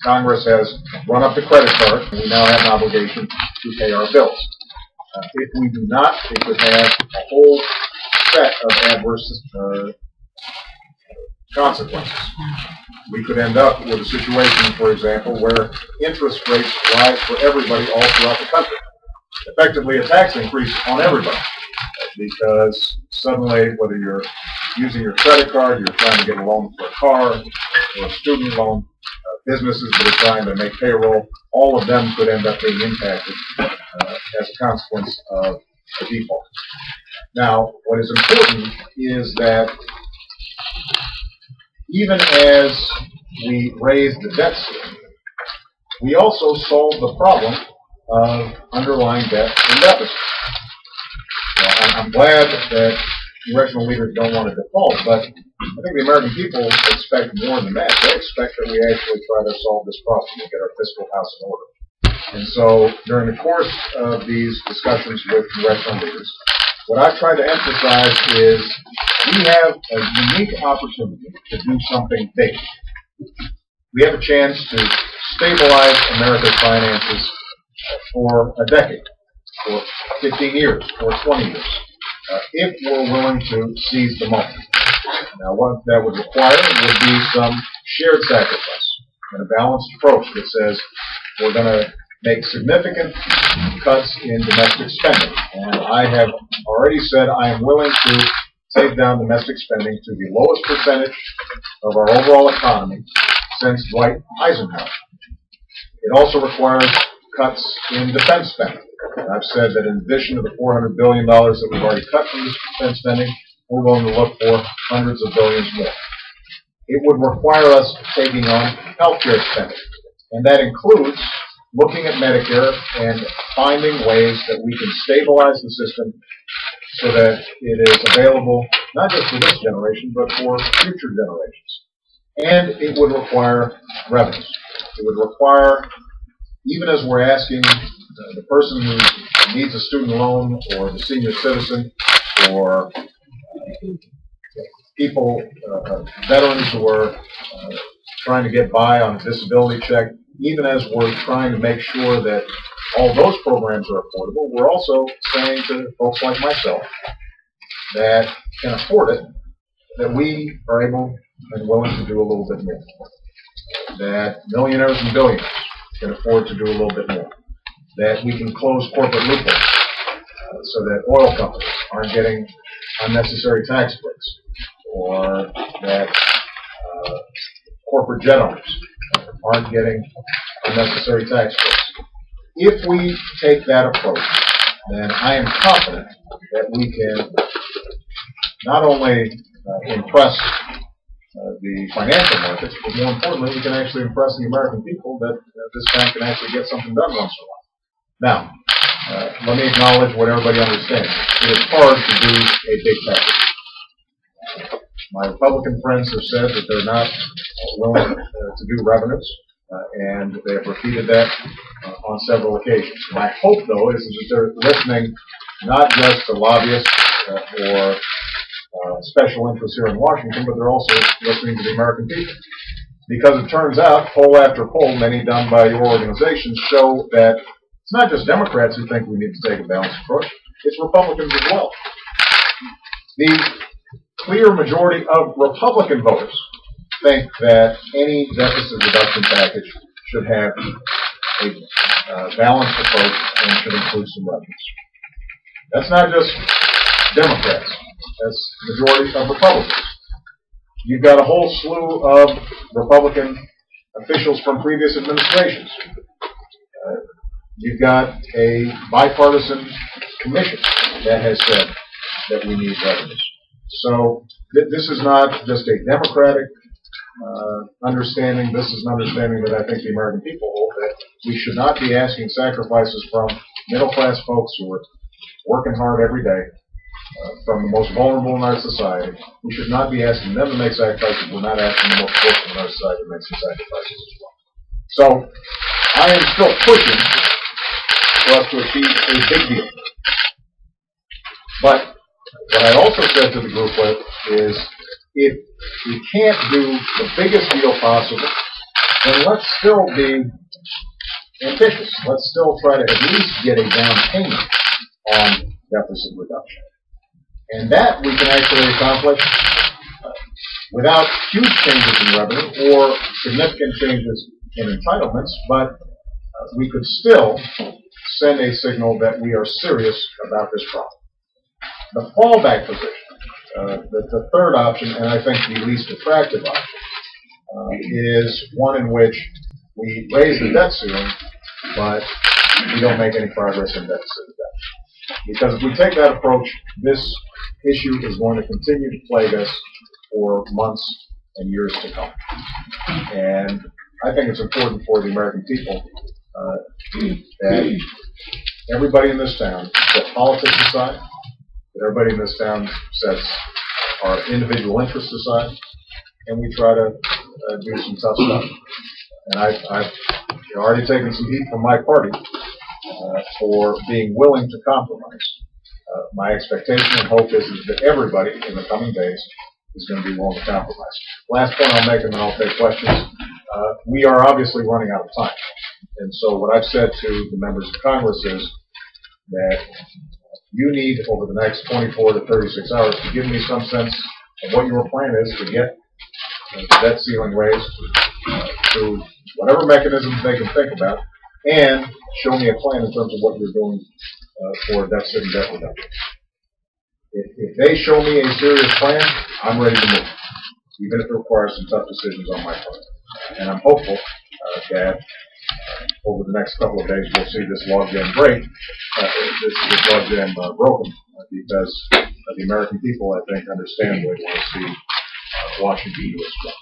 Congress has run up the credit card, and we now have an obligation to pay our bills. If we do not, it could have a whole set of adverse consequences. We could end up with a situation, for example, where interest rates rise for everybody all throughout the country. Effectively a tax increase on everybody. Because suddenly, whether you're using your credit card, you're trying to get a loan for a car, or a student loan, businesses that are trying to make payroll, all of them could end up being impacted as a consequence of a default. Now, what is important is that even as we raise the debt ceiling, we also solve the problem of underlying debt and deficit. I'm glad that congressional leaders don't want to default, but I think the American people expect more than that. They expect that we actually try to solve this problem and get our fiscal house in order. And so during the course of these discussions with congressional leaders, what I've tried to emphasize is we have a unique opportunity to do something big. We have a chance to stabilize America's finances for a decade, for 15 years, or 20 years, if we're willing to seize the moment. Now, what that would require would be some shared sacrifice and a balanced approach that says we're going to make significant cuts in domestic spending. And I have already said I am willing to take down domestic spending to the lowest percentage of our overall economy since Dwight Eisenhower. It also requires cuts in defense spending. And I've said that in addition to the $400 billion that we've already cut from defense spending, we're going to look for hundreds of billions more. It would require us taking on healthcare spending, and that includes looking at Medicare and finding ways that we can stabilize the system so that it is available not just for this generation, but for future generations. And it would require revenues. It would require, even as we're asking the person who needs a student loan or the senior citizen or people, veterans who are trying to get by on a disability check, even as we're trying to make sure that all those programs are affordable, we're also saying to folks like myself that can afford it, that we are able and willing to do a little bit more. That millionaires and billionaires can afford to do a little bit more. That we can close corporate loopholes so that oil companies aren't getting unnecessary tax breaks, or that corporate jet owners aren't getting unnecessary tax breaks. If we take that approach, then I am confident that we can not only impress the financial markets, but more importantly, we can actually impress the American people that this bank can actually get something done once in a while. Now, let me acknowledge what everybody understands. It is hard to do a big package. My Republican friends have said that they're not willing to do revenues, and they have repeated that on several occasions. My hope, though, is that they're listening not just to lobbyists or special interests here in Washington, but they're also listening to the American people. Because it turns out, poll after poll, many done by your organizations, show that it's not just Democrats who think we need to take a balanced approach, it's Republicans as well. The clear majority of Republican voters think that any deficit reduction package should have a balanced approach and should include some revenues. That's not just Democrats. That's the majority of Republicans. You've got a whole slew of Republican officials from previous administrations. You've got a bipartisan commission that has said that we need revenues. So this is not just a Democratic understanding. This is an understanding that I think the American people hold, that we should not be asking sacrifices from middle-class folks who are working hard every day, from the most vulnerable in our society. We should not be asking them to make sacrifices. We're not asking the most fortunate in our society to make some sacrifices as well. So I am still pushing for us to achieve a big deal. But what I also said to the group is, if we can't do the biggest deal possible then let's still be ambitious. Let's still try to at least get a down payment on deficit reduction. And that we can actually accomplish without huge changes in revenue or significant changes in entitlements, but we could still send a signal that we are serious about this problem. The fallback position, the third option, and I think the least attractive option, is one in which we raise the debt ceiling, but we don't make any progress in deficit reduction. Because if we take that approach, this issue is going to continue to plague us for months and years to come. And I think it's important for the American people that everybody in this town set politics aside, that everybody in this town sets our individual interests aside, and we try to do some tough stuff. And I've already taken some heat from my party for being willing to compromise. My expectation and hope is that everybody in the coming days is going to be willing to compromise. Last point I'll make, and then I'll take questions. We are obviously running out of time. And so what I've said to the members of Congress is that you need, over the next 24 to 36 hours, to give me some sense of what your plan is to get the debt ceiling raised through whatever mechanisms they can think about, and show me a plan in terms of what you're doing for deficit and debt reduction. If they show me a serious plan, I'm ready to move, even if it requires some tough decisions on my part. And I'm hopeful that over the next couple of days we'll see this logjam break, this logjam broken, because the American people, I think, understandably want to see Washington do its job.